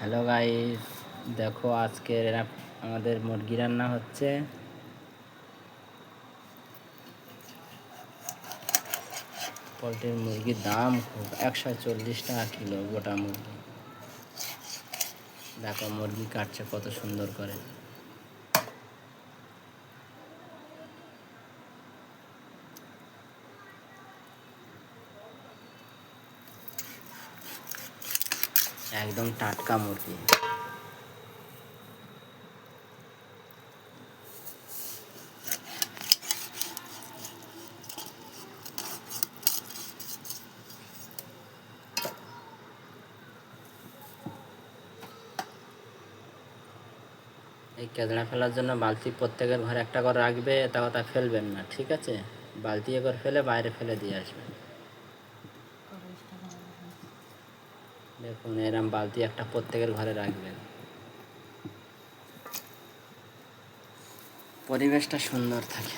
Hello guys, দেখো আজকে আমাদের মুরগি রান্না হচ্ছে। পোলট্রির মুরগির দাম খুব, 140 টাকা কিলো গোটা মুরগি। দেখো মুরগি কাটছে কত সুন্দর করে। একদম টাটকা মুরগি। এই কেদড়া ফেলার জন্য বালতি প্রত্যেকের ঘরে একটা করে রাখবে, তা কথা ফেলবেন না, ঠিক আছে? বালতি করে ফেলে বাইরে ফেলে দিয়ে আসবেন। দেখুন এরম বালতি একটা প্রত্যেকের ঘরে রাখবেন, পরিবেশটা সুন্দর থাকে।